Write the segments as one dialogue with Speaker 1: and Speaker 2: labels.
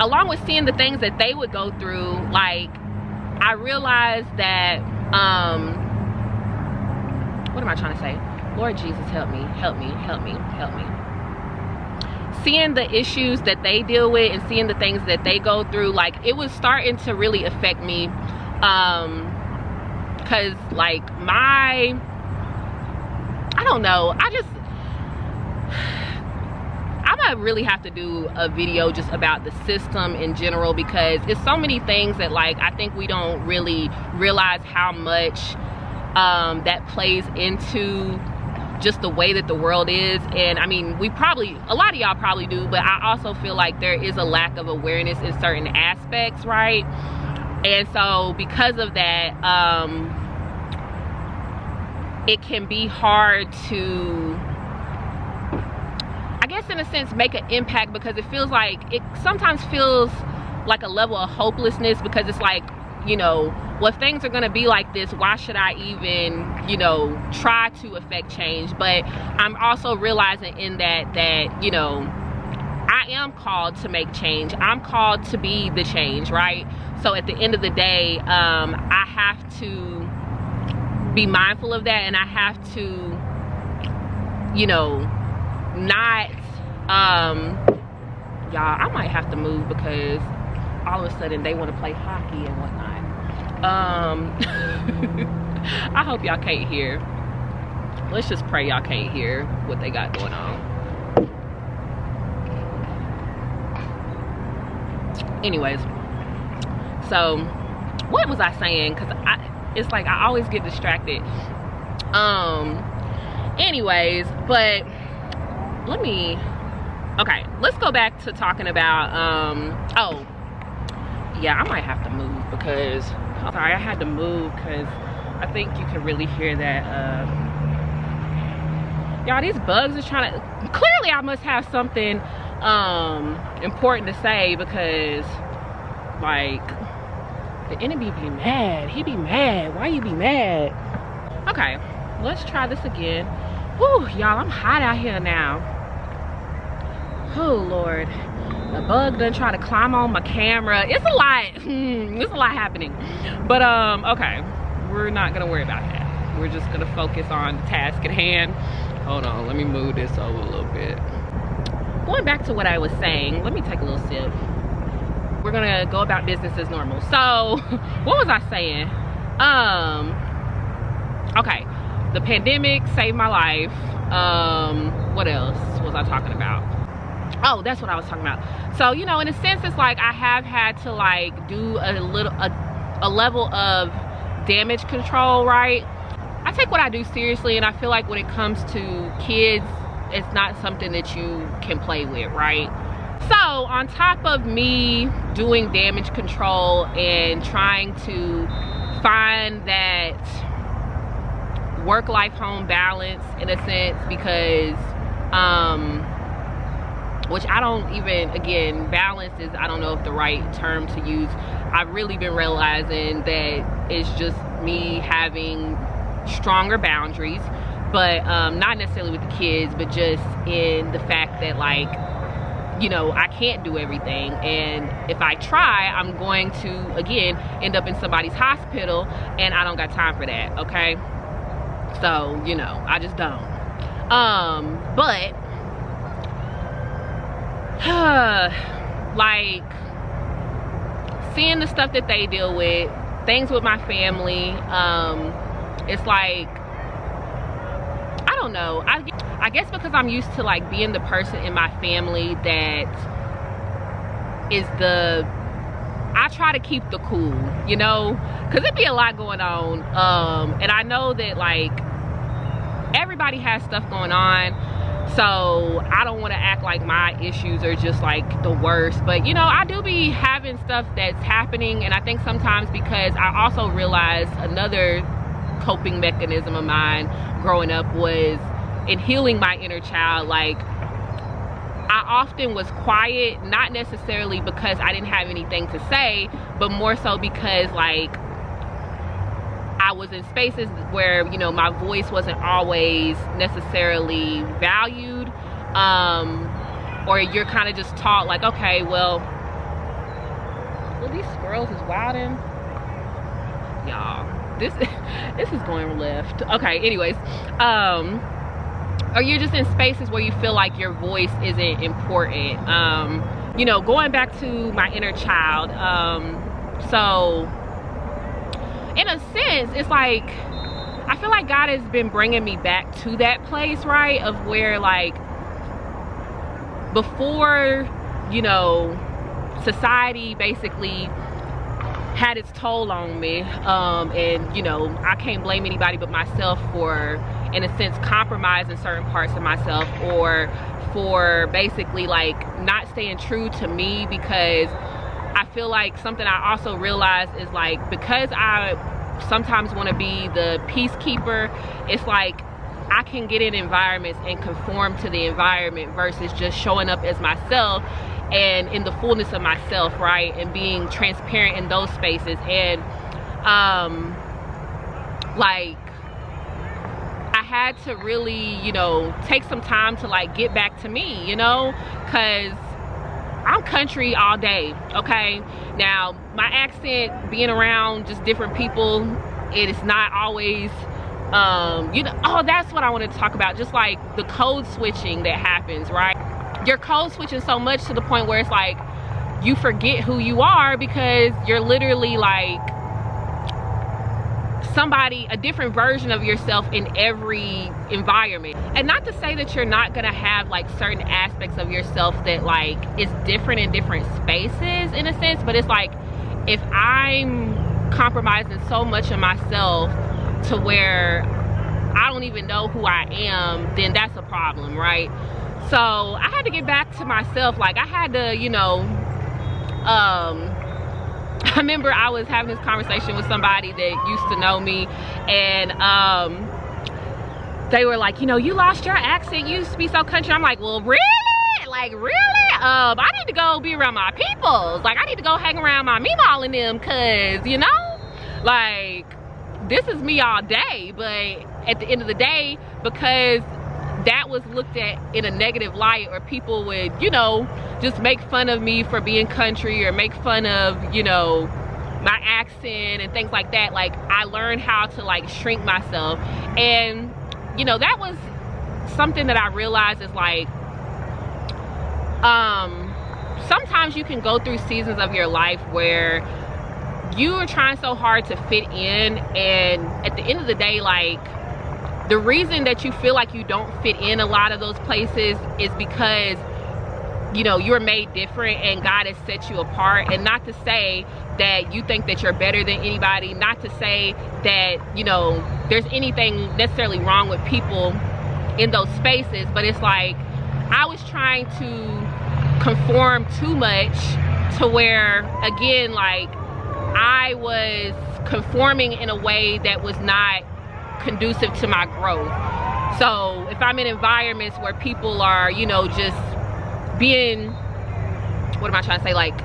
Speaker 1: along with seeing the things that they would go through, like, I realized that, what am I trying to say? Lord Jesus, help me, help me, help me, help me. Seeing the issues that they deal with and seeing the things that they go through, like, it was starting to really affect me. Cause like I don't know, I'm gonna really have to do a video just about the system in general, because it's so many things that, like, I think we don't really realize how much that plays into just the way that the world is. And I mean, a lot of y'all probably do, but I also feel like there is a lack of awareness in certain aspects, right? And so because of that, it can be hard to, I guess in a sense, make an impact, because it feels like, it sometimes feels like a level of hopelessness, because it's like, you know, well, if things are gonna be like this, why should I even, you know, try to affect change? But I'm also realizing in that, you know, I am called to make change. I'm called to be the change, right? So at the end of the day, I have to be mindful of that, and I have to, you know, not, y'all, I might have to move, because all of a sudden they want to play hockey and whatnot. I hope y'all can't hear. Let's just pray y'all can't hear what they got going on. Anyways, so what was I saying? Because it's like I always get distracted. Anyways, but okay, let's go back to talking about oh yeah, I might have to move, because I'm sorry, I had to move because I think you can really hear that. Y'all, these bugs are trying to, clearly I must have something important to say, because like the enemy be mad. He be mad. Why you be mad? Okay, let's try this again. Whew, y'all, I'm hot out here now. Oh Lord, the bug done try to climb on my camera. It's a lot. It's a lot happening. But okay, we're not gonna worry about that. We're just gonna focus on the task at hand. Hold on, let me move this over a little bit. Going back to what I was saying, let me take a little sip. We're gonna go about business as normal. So what was I saying? Okay, the pandemic saved my life. What else was I talking about? Oh, that's what I was talking about. So, you know, in a sense, it's like I have had to like do a level of damage control, right? I take what I do seriously, and I feel like when it comes to kids, it's not something that you can play with, right? So on top of me doing damage control and trying to find that work-life home balance in a sense, because which I don't even, again, balance is, I don't know if the right term to use. I've really been realizing that it's just me having stronger boundaries, but not necessarily with the kids, but just in the fact that, like, you know, I can't do everything, and if I try, I'm going to, again, end up in somebody's hospital, and I don't got time for that, okay? So, you know, I just don't. But like, seeing the stuff that they deal with, things with my family, it's like, I don't know, I guess because I'm used to like being the person in my family that is I try to keep the cool, you know, because it'd be a lot going on, and I know that like everybody has stuff going on, so I don't want to act like my issues are just like the worst. But you know, I do be having stuff that's happening, and I think sometimes because I also realized another coping mechanism of mine growing up was in healing my inner child. Like, I often was quiet, not necessarily because I didn't have anything to say, but more so because like I was in spaces where, you know, my voice wasn't always necessarily valued, or you're kind of just taught like, okay, well, Well, these squirrels is wilding. Y'all, this is going left. Okay, anyways, or you're just in spaces where you feel like your voice isn't important. You know, going back to my inner child, so in a sense, it's like, I feel like God has been bringing me back to that place, right, of where, like, before, you know, society basically had its toll on me, and, you know, I can't blame anybody but myself for, in a sense, compromising certain parts of myself, or for basically, like, not staying true to me, because I feel like something I also realized is, like, because I sometimes want to be the peacekeeper, it's like I can get in environments and conform to the environment versus just showing up as myself and in the fullness of myself, right, and being transparent in those spaces. And like, I had to really, you know, take some time to, like, get back to me, you know, because I'm country all day, okay? Now, my accent, being around just different people, it is not always, you know, oh, that's what I wanted to talk about, just like the code switching that happens, right? You're code switching so much to the point where it's like, you forget who you are because you're literally like somebody, a different version of yourself in every environment. And not to say that you're not gonna have, like, certain aspects of yourself that, like, is different in different spaces in a sense, but it's like, if I'm compromising so much of myself to where I don't even know who I am, then that's a problem, right? So I had to get back to myself. Like, I had to, you know, I remember I was having this conversation with somebody that used to know me, and they were like, you know, you lost your accent, you used to be so country. I'm like, well, really? Like, really? I need to go be around my peoples. Like, I need to go hang around my Meemaw and them, cause, you know, like, this is me all day. But at the end of the day, because that was looked at in a negative light, or people would, you know, just make fun of me for being country, or make fun of, you know, my accent and things like that. Like, I learned how to, like, shrink myself. And, you know, that was something that I realized is, like, sometimes you can go through seasons of your life where you are trying so hard to fit in, and at the end of the day, like, the reason that you feel like you don't fit in a lot of those places is because, you know, you're made different and God has set you apart. And not to say that you think that you're better than anybody, not to say that, you know, there's anything necessarily wrong with people in those spaces, but it's like, I was trying to conform too much to where, again, like, I was conforming in a way that was not conducive to my growth. So if I'm in environments where people are, you know, just being, what am I trying to say, like,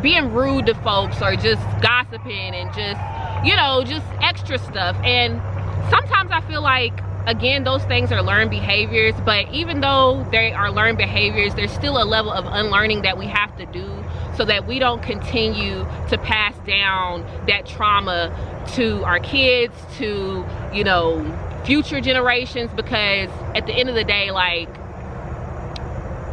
Speaker 1: being rude to folks, or just gossiping and just, you know, just extra stuff. And sometimes I feel like, again, those things are learned behaviors, but even though they are learned behaviors, there's still a level of unlearning that we have to do so that we don't continue to pass down that trauma to our kids, to, you know, future generations. Because at the end of the day, like,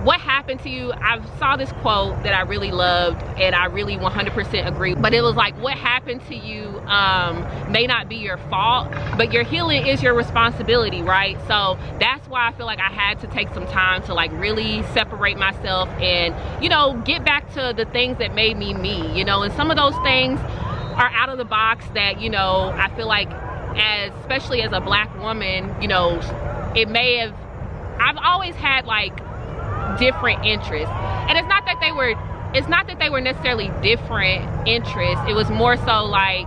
Speaker 1: what happened to you, I saw this quote that I really loved, and I really 100% agree, but it was like, what happened to you may not be your fault, but your healing is your responsibility, right? So that's why I feel like I had to take some time to, like, really separate myself and, you know, get back to the things that made me me, you know. And some of those things are out of the box that, you know, I feel like, especially as a Black woman, you know, it may have, I've always had, like, different interests. And it's not that they were necessarily different interests. It was more so like,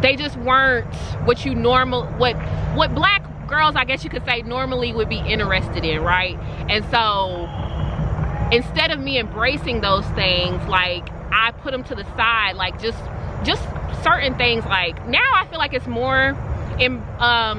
Speaker 1: they just weren't what you what Black girls, I guess you could say, normally would be interested in, right? And so instead of me embracing those things, like, I put them to the side. Like, just certain things. Like, now I feel like it's more,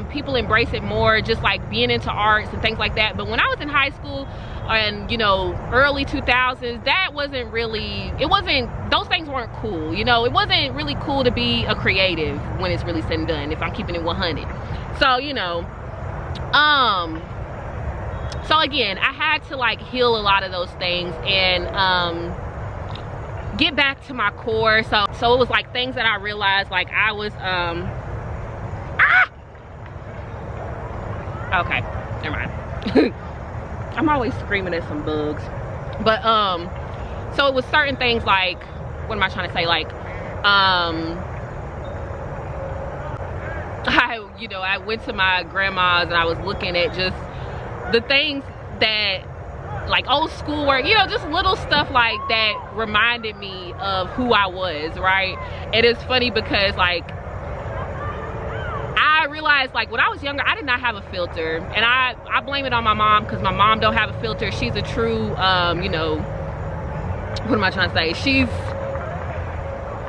Speaker 1: people embrace it more, just like being into arts and things like that. But when I was in high school, and you know, early 2000s, that wasn't really, those things weren't cool. You know, it wasn't really cool to be a creative when it's really said and done, if I'm keeping it 100. So, you know, so again, I had to like heal a lot of those things and get back to my core. So it was like things that I realized, like I was okay, never mind. I'm always screaming at some bugs. But so it was certain things like, what am I trying to say, like I went to my grandma's and I was looking at just the things that, like old school work, you know, just little stuff like that reminded me of who I was, right? It is funny because like I realized, like when I was younger, I did not have a filter, and I blame it on my mom, because my mom don't have a filter. She's a true you know, what am I trying to say, she's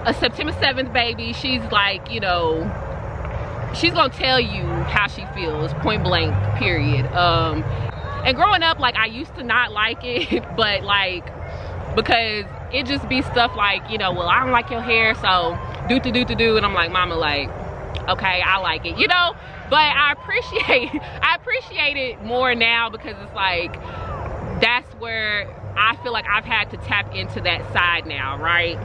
Speaker 1: a September 7th baby. She's like, you know, she's gonna tell you how she feels, point blank, period. And growing up, like I used to not like it, but like, because it just be stuff like, you know, well, I don't like your hair, so do, and I'm like, mama, like, okay, I like it, you know. But I appreciate it more now, because it's like, that's where I feel like I've had to tap into that side now, right?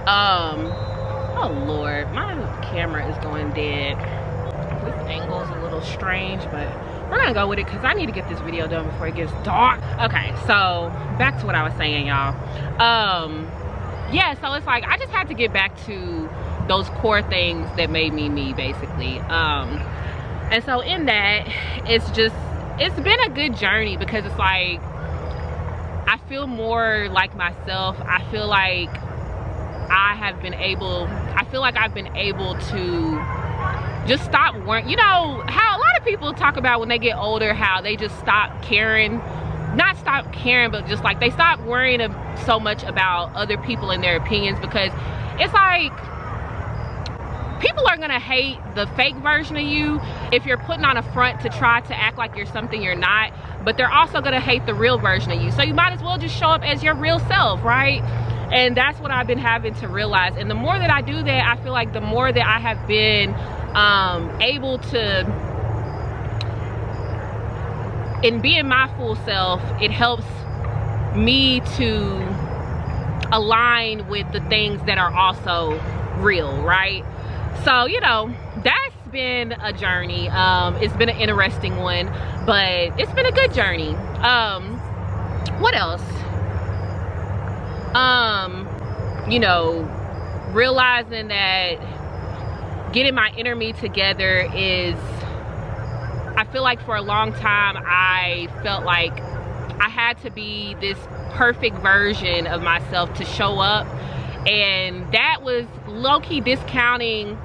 Speaker 1: Oh Lord, my camera is going dead. This angle's a little strange, but we're gonna go with it because I need to get this video done before it gets dark. Okay, so back to what I was saying, y'all. Yeah, so it's like I just had to get back to those core things that made me me, basically. And so in that, it's been a good journey, because it's like I feel more like myself. I feel like I've been able to just stop worrying. You know how a lot of people talk about when they get older, how they just stop caring, not stop caring, but just like they stop worrying so much about other people and their opinions, because it's like people are gonna hate the fake version of you if you're putting on a front to try to act like you're something you're not, but they're also gonna hate the real version of you. So you might as well just show up as your real self, right? And that's what I've been having to realize. And the more that I do that, I feel like the more that I have been able to, in being my full self, it helps me to align with the things that are also real, right? So, you know, that's been a journey. It's been an interesting one, but it's been a good journey. What else? You know, realizing that getting my inner me together is, I feel like for a long time I felt like I had to be this perfect version of myself to show up, and that was low-key discounting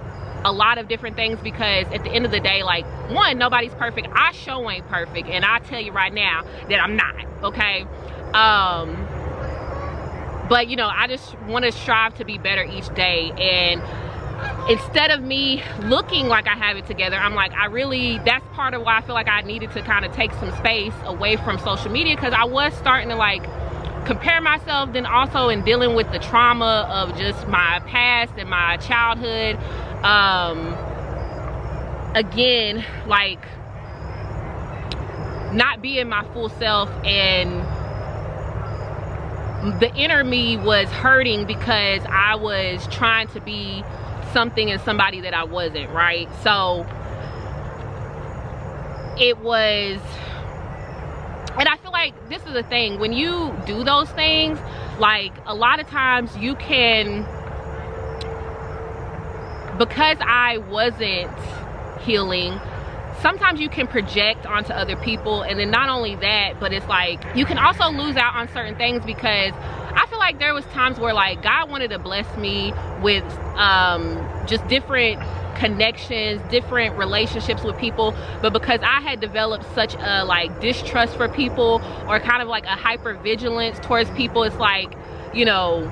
Speaker 1: a lot of different things, because at the end of the day, like, one, nobody's perfect. I sure ain't perfect, and I tell you right now that I'm not, okay? But you know, I just want to strive to be better each day, and instead of me looking like I have it together, I'm like, that's part of why I feel like I needed to kind of take some space away from social media, because I was starting to like compare myself, then also in dealing with the trauma of just my past and my childhood. Again, like not being my full self, and the inner me was hurting because I was trying to be something and somebody that I wasn't, right? So it was, and I feel like this is the thing, when you do those things, like a lot of times you can, because I wasn't healing, sometimes you can project onto other people, and then not only that, but it's like you can also lose out on certain things, because I feel like there was times where like God wanted to bless me with just different connections, different relationships with people, but because I had developed such a like distrust for people, or kind of like a hyper vigilance towards people, it's like, you know,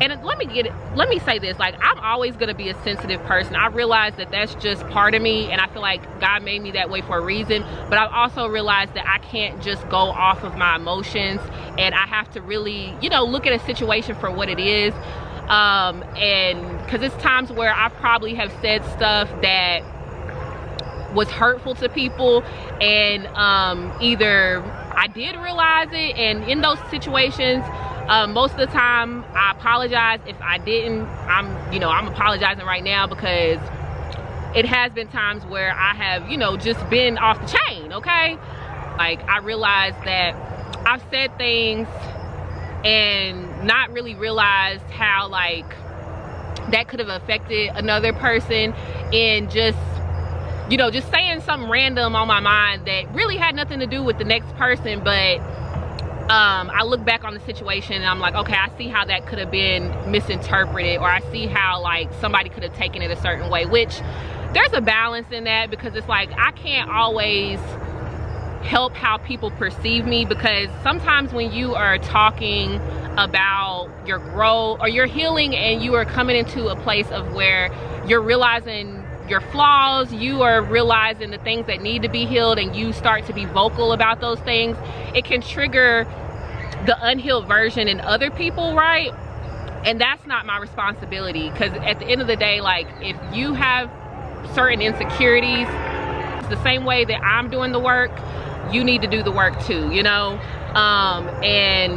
Speaker 1: and let me say this, like, I'm always gonna be a sensitive person. I realize that that's just part of me, and I feel like God made me that way for a reason, but I've also realized that I can't just go off of my emotions, and I have to really, you know, look at a situation for what it is. And because it's times where I probably have said stuff that was hurtful to people, and either I did realize it, and in those situations, most of the time I apologize. If I didn't, I'm apologizing right now, because it has been times where I have, you know, just been off the chain, okay? Like, I realized that I've said things and not really realized how, like, that could have affected another person, and just, you know, just saying something random on my mind that really had nothing to do with the next person, but I look back on the situation and I'm like, okay, I see how that could have been misinterpreted, or I see how, like, somebody could have taken it a certain way, which there's a balance in that, because it's like, I can't always help how people perceive me, because sometimes when you are talking about your growth or your healing, and you are coming into a place of where you're realizing your flaws, you are realizing the things that need to be healed, and you start to be vocal about those things, it can trigger the unhealed version in other people, right? And that's not my responsibility, because at the end of the day, like, if you have certain insecurities, it's the same way that I'm doing the work, you need to do the work too, you know? And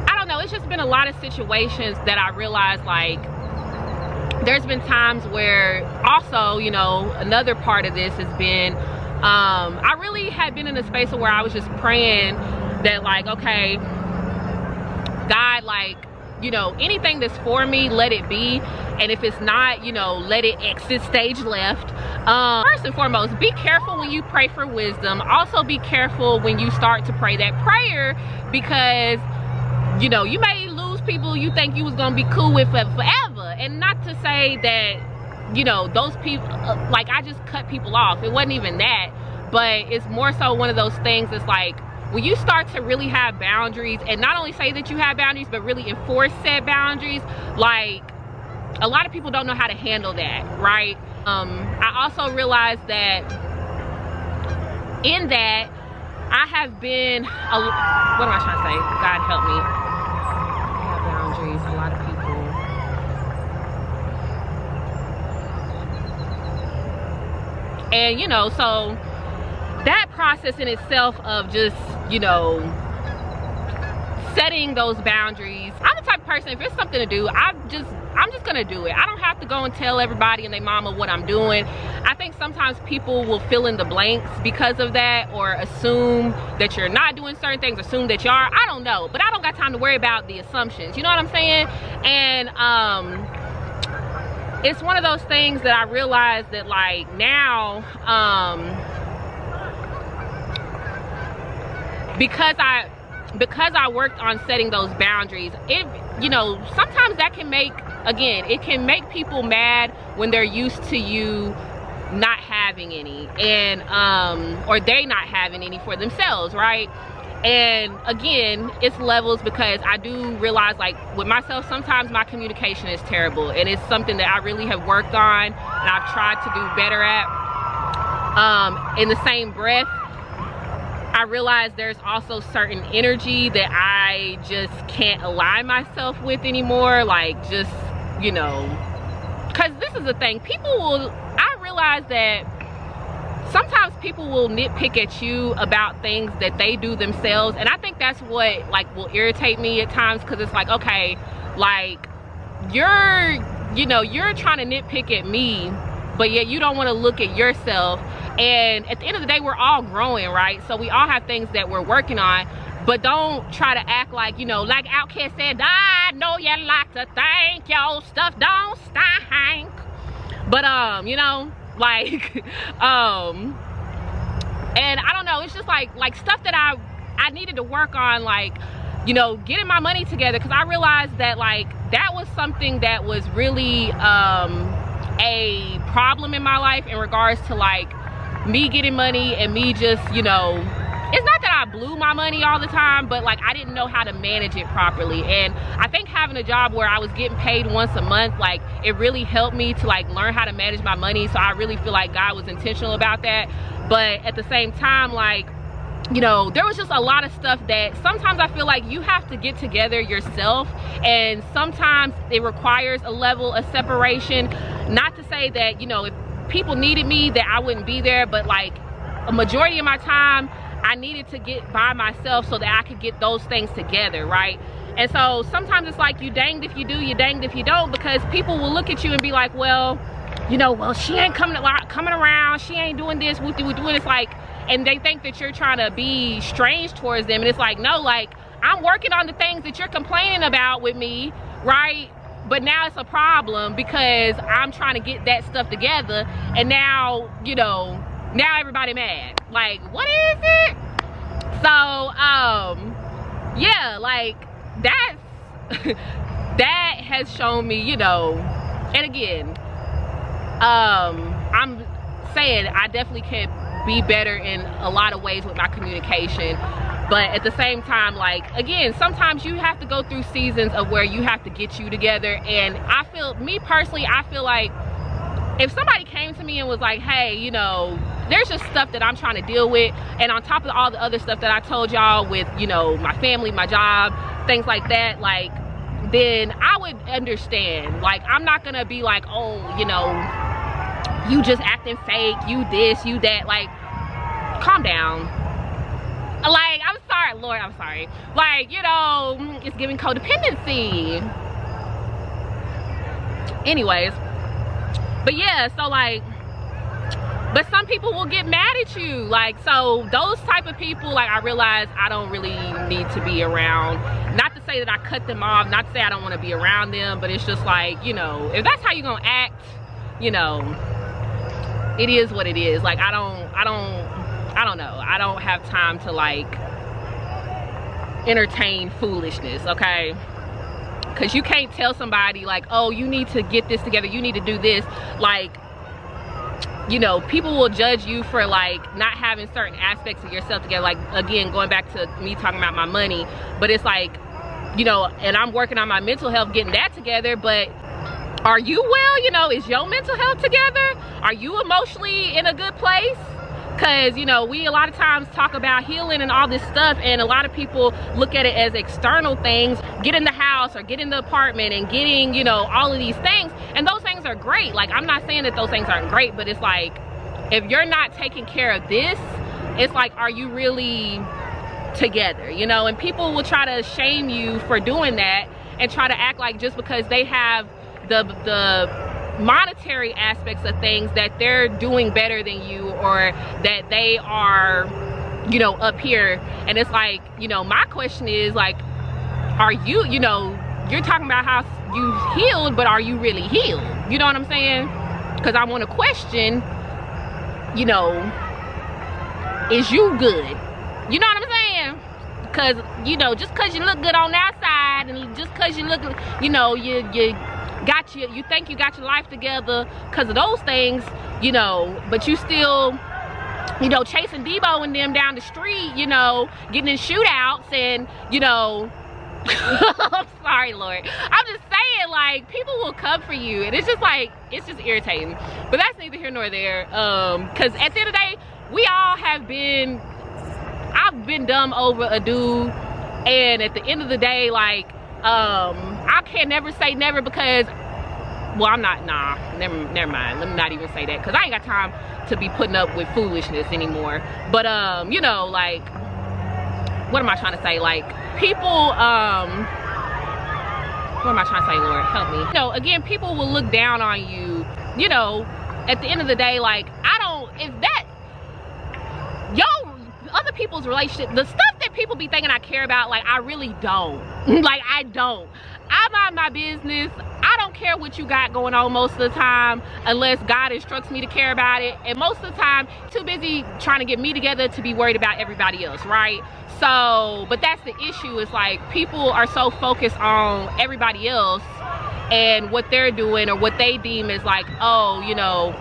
Speaker 1: I don't know, it's just been a lot of situations that I realized, like, there's been times where also, you know, another part of this has been, I really had been in a space where I was just praying that, like, okay, God, like, you know, anything that's for me, let it be. And if it's not, you know, let it exit stage left. First and foremost, be careful when you pray for wisdom. Also be careful when you start to pray that prayer, because, you know, you may lose people you think you was gonna be cool with forever. And not to say that, you know, those people, like, I just cut people off. It wasn't even that, but it's more so one of those things that's like, when you start to really have boundaries, and not only say that you have boundaries, but really enforce said boundaries, like, a lot of people don't know how to handle that, right? I also realized that in that, I have been, what am I trying to say? God help me. I have boundaries, a lot of people. And, you know, so that process in itself of just, you know, setting those boundaries. I'm the type of person, if it's something to do, I'm just gonna do it. I don't have to go and tell everybody and their mama what I'm doing. I think sometimes people will fill in the blanks because of that, or assume that you're not doing certain things, assume that you are. I don't know, but I don't got time to worry about the assumptions, you know what I'm saying? And it's one of those things that I realized that, like, now, because I worked on setting those boundaries, it, you know, sometimes that can make, again, it can make people mad when they're used to you not having any, and or they not having any for themselves, right? And again, it's levels, because I do realize, like, with myself, sometimes my communication is terrible, and it's something that I really have worked on and I've tried to do better at. In the same breath, I realize there's also certain energy that I just can't align myself with anymore. Like, just, you know, because this is the thing, I realize that sometimes people will nitpick at you about things that they do themselves, and I think that's what, like, will irritate me at times, because it's like, okay, like, you're trying to nitpick at me, but yet you don't want to look at yourself. And at the end of the day, we're all growing, right? So we all have things that we're working on, but don't try to act like, you know, like Outkast said, I know you like to think your stuff don't stink. But, you know, like, and I don't know, it's just like stuff that I needed to work on, like, you know, getting my money together, because I realized that, like, that was something that was really a problem in my life, in regards to, like, me getting money and me just, you know, it's not that I blew my money all the time, but like I didn't know how to manage it properly. And I think having a job where I was getting paid once a month, like it really helped me to like learn how to manage my money. So I really feel like God was intentional about that. But at the same time, like, you know, there was just a lot of stuff that sometimes I feel like you have to get together yourself, and sometimes it requires a level of separation. Not to say that, you know, if people needed me that I wouldn't be there, but like a majority of my time I needed to get by myself so that I could get those things together, right? And so sometimes it's like you danged if you do, you danged if you don't, because people will look at you and be like, well, you know, well, she ain't coming around, she ain't doing this, what do we do? And it's like, and they think that you're trying to be strange towards them, and it's like, no, like I'm working on the things that you're complaining about with me, right? But now it's a problem because I'm trying to get that stuff together, and now, you know, now everybody mad. Like, what is it? So yeah, like that's that has shown me, you know, and again, I'm saying I definitely can be better in a lot of ways with my communication, but at the same time, like, again, sometimes you have to go through seasons of where you have to get you together. And I feel, me personally, I feel like if somebody came to me and was like, hey, you know, there's just stuff that I'm trying to deal with, and on top of all the other stuff that I told y'all with, you know, my family, my job, things like that, like, then I would understand. Like, I'm not gonna be like, oh, you know, you just acting fake, you this, you that. Like, calm down. Like, I'm sorry, Lord, I'm sorry. Like, you know, it's giving codependency. Anyways, but yeah, so like, but some people will get mad at you. Like, so those type of people, like, I realize I don't really need to be around. Not to say that I cut them off, not to say I don't want to be around them, but it's just like, you know, if that's how you're gonna act, you know, it is what it is. Like, I don't know. I don't have time to like entertain foolishness, okay? Because you can't tell somebody like, oh, you need to get this together, you need to do this. Like, you know, people will judge you for like not having certain aspects of yourself together. Like, again, going back to me talking about my money, but it's like, you know, and I'm working on my mental health, getting that together, but are you well? You know, is your mental health together? Are you emotionally in a good place? Because, you know, we a lot of times talk about healing and all this stuff, and a lot of people look at it as external things. Get in the house or get in the apartment and getting, you know, all of these things. And those things are great. Like, I'm not saying that those things aren't great, but it's like, if you're not taking care of this, it's like, are you really together? You know, and people will try to shame you for doing that and try to act like just because they have the monetary aspects of things that they're doing better than you, or that they are, you know, up here. And it's like, you know, my question is like, are you, you know, you're talking about how you healed, but are you really healed? You know what I'm saying? Because I want to question, you know, is you good? You know what I'm saying? Because, you know, just because you look good on the outside, and just because you look, you know, you think you got your life together because of those things, you know, but you still, you know, chasing Debo and them down the street, you know, getting in shootouts, and, you know, I'm sorry, Lord, I'm just saying, like, people will come for you, and it's just like, it's just irritating. But that's neither here nor there, because at the end of the day, we all have been, I've been dumb over a dude, and at the end of the day, like, I can never say never, because, well, I'm not, never mind, let me not even say that, because I ain't got time to be putting up with foolishness anymore. But you know, like, what am I trying to say? Like, people, what am I trying to say, Lord, help me? You know, again, people will look down on you, you know, at the end of the day. Like, I don't, if that, other people's relationship, the stuff that people be thinking I care about, like, I really don't. Like, I don't. I mind my business. I don't care what you got going on most of the time, unless God instructs me to care about it. And most of the time, too busy trying to get me together to be worried about everybody else, right? So, but that's the issue. Is like, people are so focused on everybody else and what they're doing, or what they deem as like, oh, you know,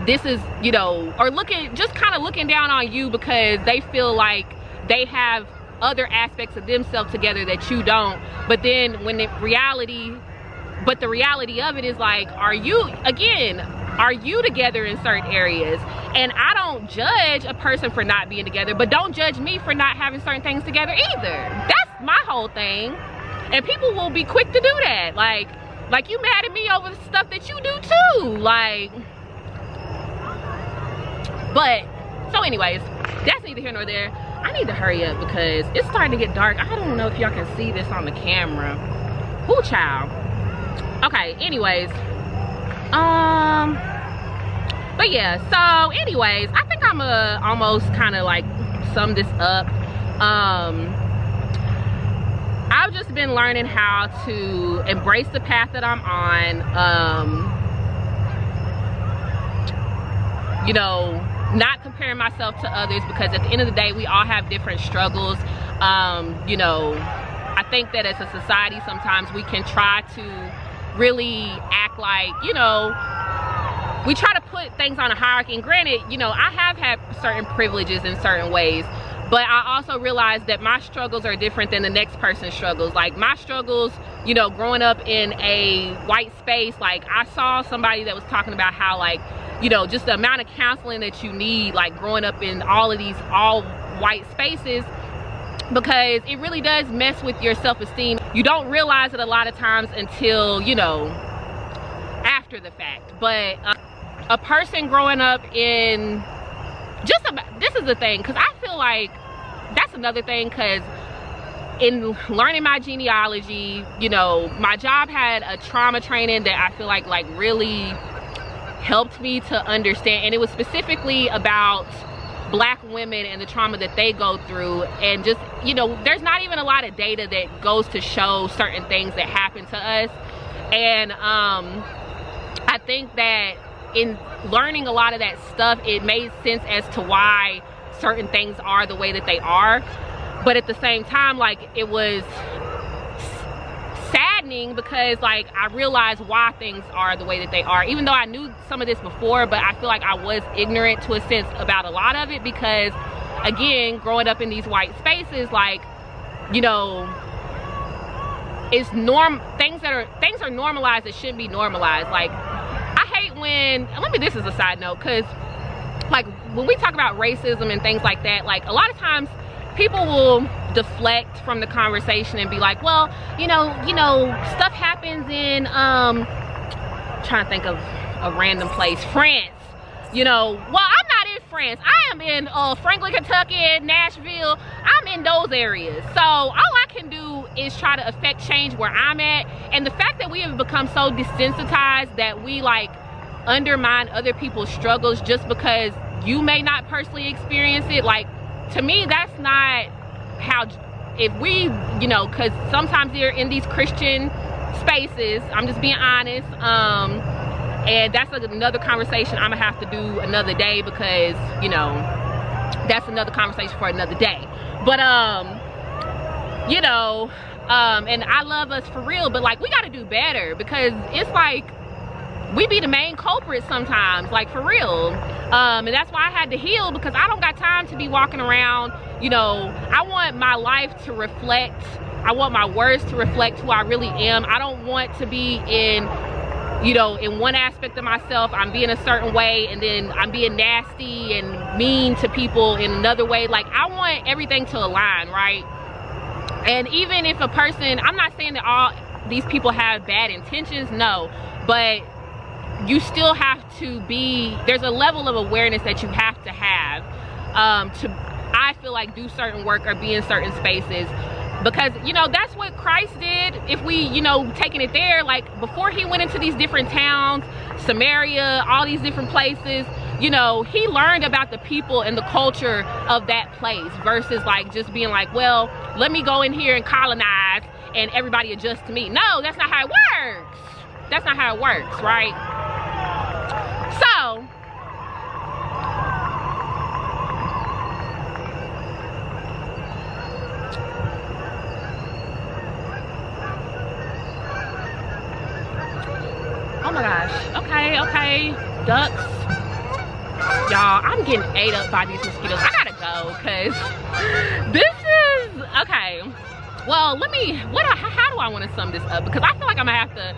Speaker 1: this is, you know, or just kind of looking down on you because they feel like they have other aspects of themselves together that you don't. But then when the reality of it is like, are you together in certain areas? And I don't judge a person for not being together, but don't judge me for not having certain things together either. That's my whole thing. And people will be quick to do that. Like you mad at me over the stuff that you do too. Like, but, so anyways, that's neither here nor there. I need to hurry up because it's starting to get dark. I don't know if y'all can see this on the camera. Whoo, child. Okay, anyways. But yeah, so anyways, I think I'm almost kind of like sum this up. I've just been learning how to embrace the path that I'm on. You know, not comparing myself to others, because at the end of the day, we all have different struggles. You know, I think that as a society, sometimes we can try to really act like, you know, we try to put things on a hierarchy. And granted, you know, I have had certain privileges in certain ways, but I also realize that my struggles are different than the next person's struggles. Like my struggles, you know, growing up in a white space, like I saw somebody that was talking about how, like, you know, just the amount of counseling that you need, like growing up in all of these all white spaces, because it really does mess with your self-esteem. You don't realize it a lot of times until, you know, after the fact. But a person growing up in this is the thing, because I feel like that's another thing, because in learning my genealogy, you know, my job had a trauma training that I feel like really helped me to understand, and it was specifically about Black women and the trauma that they go through. And just, you know, there's not even a lot of data that goes to show certain things that happen to us. And I think that in learning a lot of that stuff, it made sense as to why certain things are the way that they are. But at the same time, like, it was saddening because, like, I realized why things are the way that they are, even though I knew some of this before. But I feel like I was ignorant to a sense about a lot of it, because again, growing up in these white spaces, like, you know, it's things are normalized that shouldn't be normalized. Like, I hate when, this is a side note, because like when we talk about racism and things like that, like a lot of times people will deflect from the conversation and be like, well, you know, stuff happens in trying to think of a random place, France. You know, well, I'm not in France. I am in Franklin, Kentucky, Nashville. I'm in those areas. So all I can do is try to affect change where I'm at. And the fact that we have become so desensitized that we like undermine other people's struggles just because you may not personally experience it, like, to me, that's not how, if we, you know, because sometimes they're in these Christian spaces, I'm just being honest, and that's another conversation I'm gonna have to do another day, because, you know, that's another conversation for another day. But you know, and I love us for real, but like, we gotta do better, because it's like we be the main culprit sometimes, like, for real. And that's why I had to heal, because I don't got time to be walking around, you know, I want my life to reflect, I want my words to reflect who I really am. I don't want to be in, you know, in one aspect of myself, I'm being a certain way, and then I'm being nasty and mean to people in another way. Like, I want everything to align, right? And even if a person, I'm not saying that all these people have bad intentions, no, but you still have to be, there's a level of awareness that you have to have to, I feel like, do certain work or be in certain spaces. Because, you know, that's what Christ did. If we, you know, taking it there, like, before he went into these different towns, Samaria, all these different places, you know, he learned about the people and the culture of that place, versus like just being like, well, let me go in here and colonize and everybody adjust to me. No, that's not how it works. That's not how it works, right? So, oh my gosh, okay, ducks. Y'all, I'm getting ate up by these mosquitoes. I gotta go, cause this is, okay. Well, how do I wanna sum this up? Because I feel like I'm gonna have to,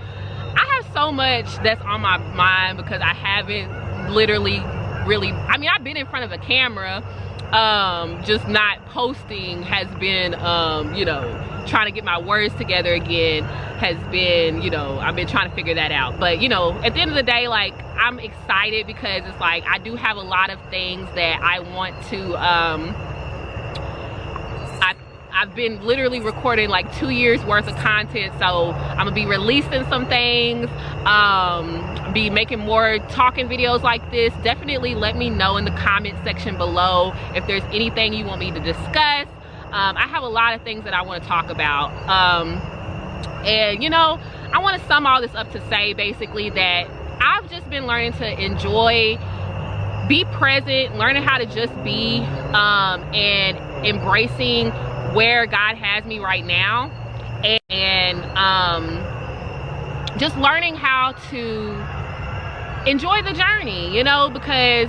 Speaker 1: I have so much that's on my mind because I haven't literally really, I mean, I've been in front of a camera, just not posting has been, you know, trying to get my words together again has been, you know, I've been trying to figure that out. But, you know, at the end of the day, like, I'm excited because it's like I do have a lot of things that I want to, I've been literally recording like 2 years worth of content, so I'm gonna be releasing some things, be making more talking videos like this. Definitely let me know in the comment section below if there's anything you want me to discuss. I have a lot of things that I want to talk about, and you know, I want to sum all this up to say basically that I've just been learning to enjoy, be present, learning how to just be, and embracing where God has me right now, and just learning how to enjoy the journey, you know, because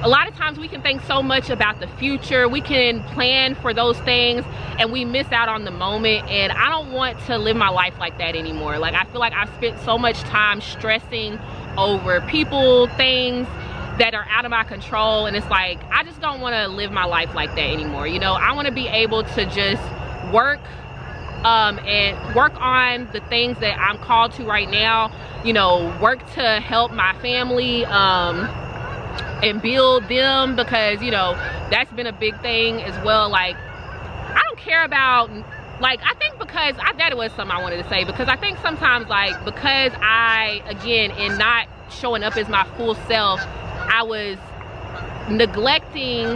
Speaker 1: a lot of times we can think so much about the future, we can plan for those things, and we miss out on the moment. And I don't want to live my life like that anymore. Like, I feel like I've spent so much time stressing over people, things that are out of my control, and it's like I just don't want to live my life like that anymore. You know, I want to be able to just work and work on the things that I'm called to right now, you know, work to help my family and build them, because, you know, that's been a big thing as well. Like, I don't care about, like, I think because that was something I wanted to say, because I think sometimes, like, because I, again, in not showing up as my full self, I was neglecting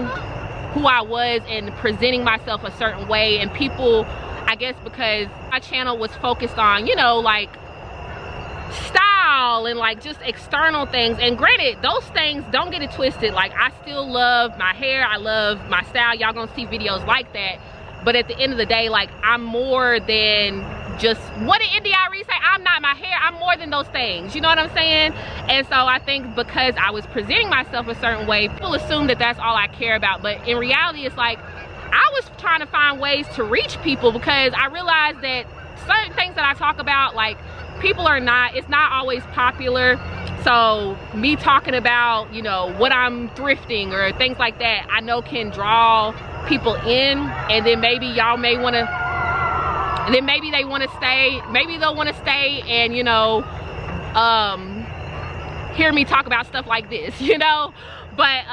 Speaker 1: who I was and presenting myself a certain way, and people, I guess because my channel was focused on, you know, like style and like just external things, and granted, those things, don't get it twisted, like I still love my hair, I love my style, y'all gonna see videos like that, but at the end of the day, like, I'm more than just, what did India Arie say? I'm not my hair, I'm more than those things, you know what I'm saying? And so I think because I was presenting myself a certain way, people assume that that's all I care about, but in reality, it's like I was trying to find ways to reach people, because I realized that certain things that I talk about, like, people are not, it's not always popular. So me talking about, you know, what I'm thrifting or things like that, I know can draw people in, and then maybe y'all may want to, and then maybe they want to stay, maybe they'll want to stay and, you know, hear me talk about stuff like this, you know. But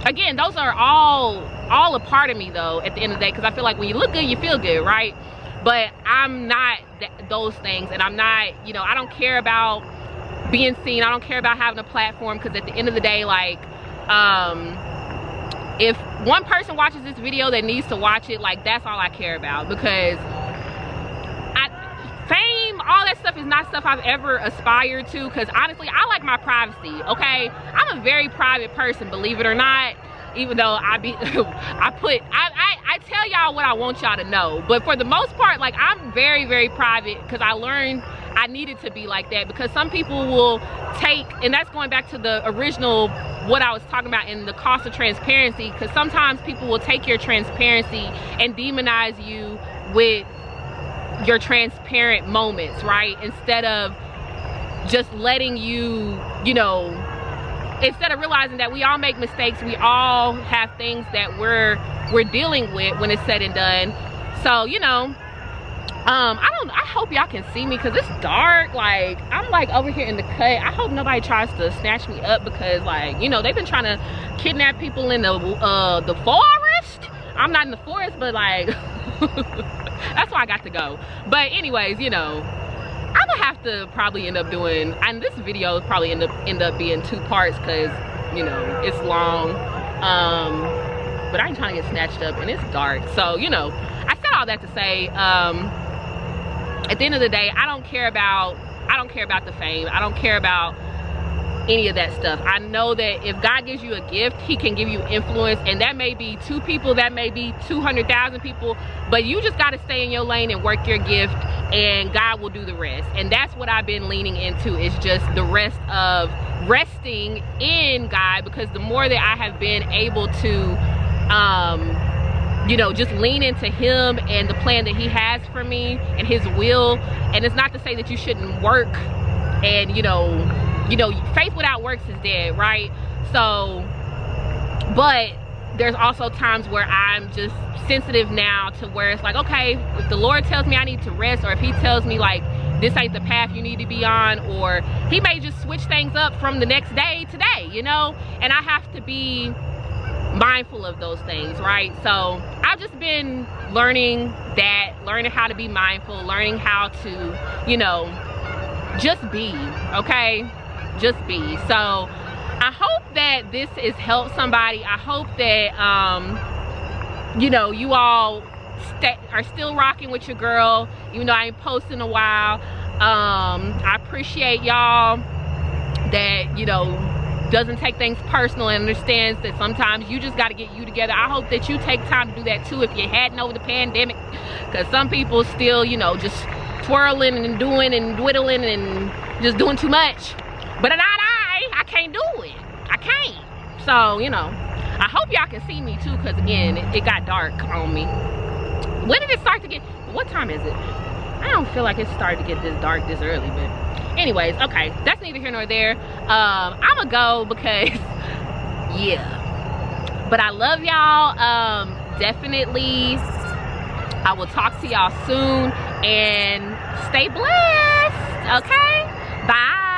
Speaker 1: again, those are all a part of me though at the end of the day, because I feel like when you look good, you feel good, right? But I'm not those things, and I'm not, you know, I don't care about being seen, I don't care about having a platform, because at the end of the day, like, if one person watches this video that needs to watch it, like, that's all I care about, because fame, all that stuff is not stuff I've ever aspired to, because honestly, I like my privacy, okay? I'm a very private person, believe it or not, even though I tell y'all what I want y'all to know, but for the most part, like, I'm very, very private, because I learned I needed to be like that, because some people will take, and that's going back to the original, what I was talking about in the cost of transparency, because sometimes people will take your transparency and demonize you with your transparent moments, right? Instead of just letting you, you know, instead of realizing that we all make mistakes, we all have things that we're dealing with when it's said and done. So, you know, I hope y'all can see me, because it's dark. Like, I'm like over here in the cut. I hope nobody tries to snatch me up, because, like, you know, they've been trying to kidnap people in the forest. I'm not in the forest, but like that's why I got to go. But anyways, you know, I'm gonna have to probably end up doing, and this video probably end up being 2 parts, because, you know, it's long, but I ain't trying to get snatched up, and it's dark. So, you know, I said all that to say, at the end of the day, I don't care about the fame. I don't care about any of that stuff. I know that if God gives you a gift, he can give you influence, and that may be 2 people, that may be 200,000 people, but you just got to stay in your lane and work your gift, and God will do the rest. And that's what I've been leaning into, is just the rest of resting in God, because the more that I have been able to you know, just lean into him and the plan that he has for me and his will. And it's not to say that you shouldn't work, and you know, faith without works is dead, right? So, but there's also times where I'm just sensitive now to where it's like, okay, if the Lord tells me I need to rest, or if he tells me like this ain't the path you need to be on, or he may just switch things up from the next day to today, you know, and I have to be mindful of those things, right? So I've just been learning how to be mindful, learning how to, you know, just be, okay? Just be. So I hope that this has helped somebody. I hope that you know, you all are still rocking with your girl, even though I ain't posting in a while. I appreciate y'all that, you know, doesn't take things personal and understands that sometimes you just got to get you together. I hope that you take time to do that too if you hadn't over the pandemic, because some people still, you know, just twirling and doing and dwiddling and just doing too much. But I can't do it. I can't. So, you know, I hope y'all can see me too, because again, it got dark on me. When did it start to get, what time is it? I don't feel like it started to get this dark this early, but anyways, okay, that's neither here nor there. I'm gonna go because yeah, but I love y'all. Definitely I will talk to y'all soon, and stay blessed. Okay, bye.